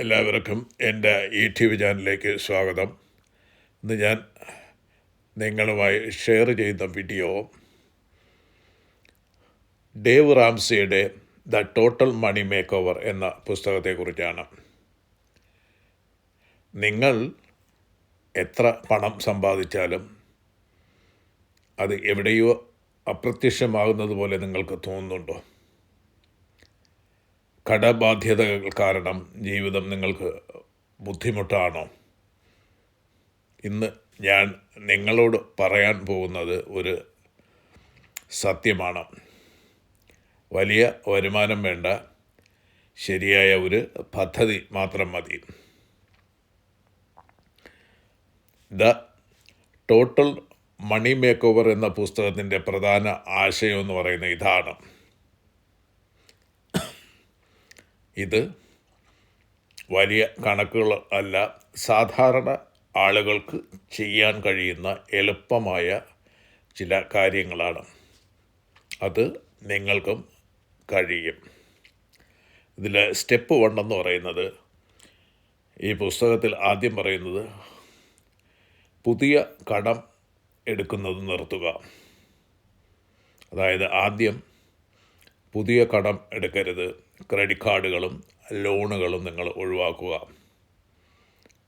എല്ലാവർക്കും എൻ്റെ യൂട്യൂബ് ചാനലിലേക്ക് സ്വാഗതം. ഇന്ന് ഞാൻ നിങ്ങളുമായി ഷെയർ ചെയ്യുന്ന വീഡിയോ ഡേവ് റാംസിയുടെ the total money makeover എന്ന പുസ്തകത്തെക്കുറിച്ചാണ്. നിങ്ങൾ എത്ര പണം സമ്പാദിച്ചാലും അത് എവിടെയോ അപ്രത്യക്ഷമാകുന്നത് പോലെ നിങ്ങൾക്ക് തോന്നുന്നുണ്ടോ? കടബാധ്യതകൾ കാരണം ജീവിതം നിങ്ങൾക്ക് ബുദ്ധിമുട്ടാണോ? ഇന്ന് ഞാൻ നിങ്ങളോട് പറയാൻ പോകുന്നത് ഒരു സത്യമാണ്. വലിയ വരുമാനം വേണ്ട, ശരിയായ ഒരു പദ്ധതി മാത്രം മതി. The total money makeover എന്ന പുസ്തകത്തിൻ്റെ പ്രധാന ആശയം എന്ന് പറയുന്നത് ഇതാണ്. ഇത് വലിയ കണക്കുകൾ അല്ല, സാധാരണ ആളുകൾക്ക് ചെയ്യാൻ കഴിയുന്ന എളുപ്പമായ ചില കാര്യങ്ങളാണ്. അത് നിങ്ങൾക്കും കഴിയും. ഇതിൽ സ്റ്റെപ്പ് 1 എന്ന് പറയുന്നത്, ഈ പുസ്തകത്തിൽ ആദ്യം പറയുന്നത് പുതിയ കടം എടുക്കുന്നത് നിർത്തുക. അതായത് ആദ്യം പുതിയ കടം എടുക്കരുത്. ക്രെഡിറ്റ് കാർഡുകളും ലോണുകളും നിങ്ങൾ ഒഴിവാക്കുക.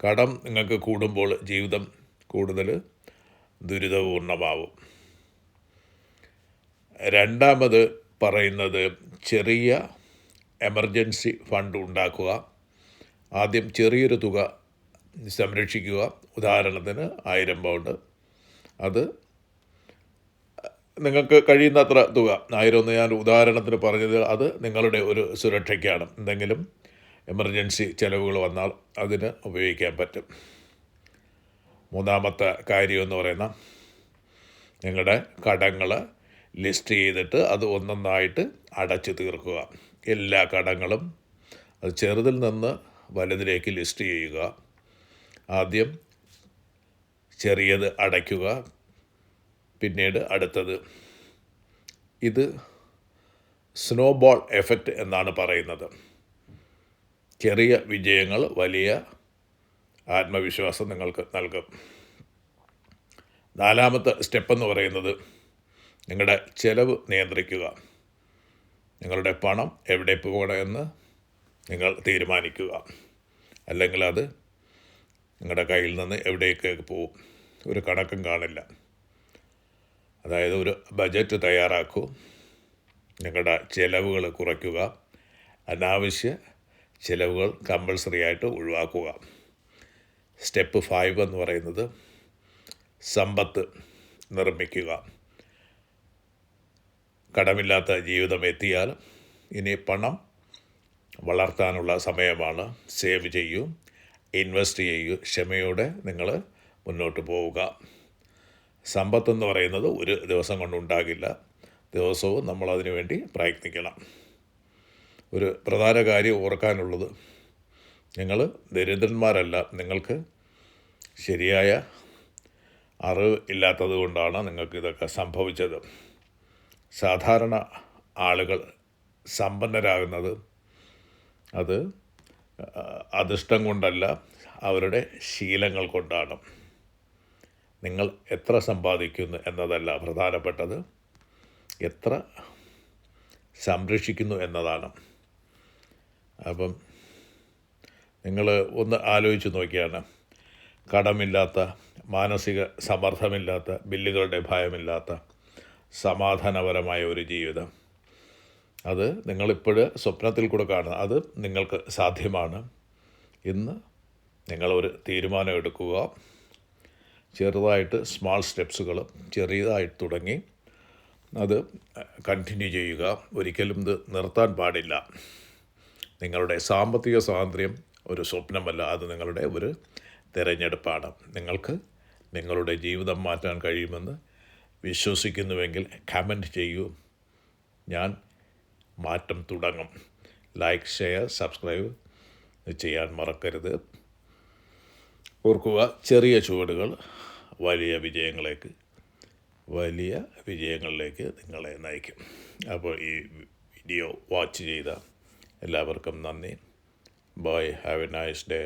കടം നിങ്ങൾക്ക് കൂടുമ്പോൾ ജീവിതം കൂടുതൽ ദുരിതപൂർണമാവും. രണ്ടാമത് പറയുന്നത് ചെറിയ എമർജൻസി ഫണ്ട് ഉണ്ടാക്കുക. ആദ്യം ചെറിയൊരു തുക സംരക്ഷിക്കുക. ഉദാഹരണത്തിന് 1000 പൗണ്ട്. അത് നിങ്ങൾക്ക് കഴിയുന്നത്ര തുക, 1000 എന്ന് ഞാൻ ഉദാഹരണത്തിന് പറഞ്ഞത്, അത് നിങ്ങളുടെ ഒരു സുരക്ഷയ്ക്കാണ്. എന്തെങ്കിലും എമർജൻസി ചിലവുകൾ വന്നാൽ അതിന് ഉപയോഗിക്കാൻ പറ്റും. മൂന്നാമത്തെ കാര്യം എന്ന് പറയുന്ന, നിങ്ങളുടെ കടങ്ങൾ ലിസ്റ്റ് ചെയ്തിട്ട് അത് ഒന്നൊന്നായിട്ട് അടച്ചു തീർക്കുക. എല്ലാ കടങ്ങളും അത് ചെറുതിൽ നിന്ന് വലുതിലേക്ക് ലിസ്റ്റ് ചെയ്യുക. ആദ്യം ചെറിയത് അടയ്ക്കുക, പിന്നീട് അടുത്തത്. ഇത് സ്നോബോൾ എഫക്റ്റ് എന്നാണ് പറയുന്നത്. ചെറിയ വിജയങ്ങൾ വലിയ ആത്മവിശ്വാസം നിങ്ങൾക്ക് നൽകും. നാലാമത്തെ സ്റ്റെപ്പ് എന്ന് പറയുന്നത്, നിങ്ങളുടെ ചെലവ് നിയന്ത്രിക്കുക. നിങ്ങളുടെ പണം എവിടെ പോകണമെന്ന് നിങ്ങൾ തീരുമാനിക്കുക. അല്ലെങ്കിൽ അത് നിങ്ങളുടെ കയ്യിൽ നിന്ന് എവിടേക്ക് പോകും, ഒരു കണക്കും കാണില്ല. അതായത് ഒരു ബജറ്റ് തയ്യാറാക്കൂ. നിങ്ങളുടെ ചിലവുകൾ കുറയ്ക്കുക. അനാവശ്യ ചിലവുകൾ കമ്പൾസറി ആയിട്ട് ഒഴിവാക്കുക. സ്റ്റെപ്പ് 5 എന്ന് പറയുന്നത് സമ്പത്ത് നിർമ്മിക്കുക. കടമില്ലാത്ത ജീവിതം എത്തിയാൽ ഇനി പണം വളർത്താനുള്ള സമയമാണ്. സേവ് ചെയ്യൂ, ഇൻവെസ്റ്റ് ചെയ്യൂ. ക്ഷമയോടെ നിങ്ങൾ മുന്നോട്ട് പോവുക. സമ്പത്തെന്ന് പറയുന്നത് ഒരു ദിവസം കൊണ്ടുണ്ടാകില്ല. ദിവസവും നമ്മളതിനു വേണ്ടി പ്രയത്നിക്കണം. ഒരു പ്രധാന കാര്യം ഓർക്കാനുള്ളത്, നിങ്ങൾ ദരിദ്രന്മാരല്ല. നിങ്ങൾക്ക് ശരിയായ അറിവ് ഇല്ലാത്തത് കൊണ്ടാണ് നിങ്ങൾക്ക് ഇതൊക്കെ സംഭവിച്ചത്. സാധാരണ ആളുകൾ സമ്പന്നരാകുന്നത് അത് അദൃഷ്ടം കൊണ്ടല്ല, അവരുടെ ശീലങ്ങൾ കൊണ്ടാണ്. നിങ്ങൾ എത്ര സമ്പാദിക്കുന്നു എന്നതല്ല പ്രധാനപ്പെട്ടത്, എത്ര സംരക്ഷിക്കുന്നു എന്നതാണ്. അപ്പം നിങ്ങൾ ഒന്ന് ആലോചിച്ച് നോക്കിയാണ്, കടമില്ലാത്ത, മാനസിക സമ്മർദ്ദമില്ലാത്ത, ബില്ലുകളുടെ ഭയമില്ലാത്ത സമാധാനപരമായ ഒരു ജീവിതം. അത് നിങ്ങളിപ്പോൾ സ്വപ്നത്തിൽ കൂടെ കാണുക. അത് നിങ്ങൾക്ക് സാധ്യമാണ്. ഇന്ന് നിങ്ങളൊരു തീരുമാനം എടുക്കുക. ചെറുതായിട്ട് സ്മാൾ സ്റ്റെപ്സുകൾ ചെറിയതായിട്ട് തുടങ്ങി അത് കണ്ടിന്യൂ ചെയ്യുക. ഒരിക്കലും ഇത് നിർത്താൻ പാടില്ല. നിങ്ങളുടെ സാമ്പത്തിക സ്വാതന്ത്ര്യം ഒരു സ്വപ്നമല്ല, അത് നിങ്ങളുടെ ഒരു തിരഞ്ഞെടുപ്പാണ്. നിങ്ങൾക്ക് നിങ്ങളുടെ ജീവിതം മാറ്റാൻ കഴിയുമെന്ന് വിശ്വസിക്കുന്നുവെങ്കിൽ കമൻറ്റ് ചെയ്യൂ. ഞാൻ മാറ്റം തുടങ്ങും. ലൈക്ക്, ഷെയർ, സബ്സ്ക്രൈബ് ചെയ്യാൻ മറക്കരുത്. ഓർക്കുക, ചെറിയ ചുവടുകൾ വലിയ വിജയങ്ങളിലേക്ക് നിങ്ങളെ നയിക്കും. അപ്പോൾ ഈ വീഡിയോ വാച്ച് ചെയ്ത എല്ലാവർക്കും നന്ദി. Bye. Have a nice day.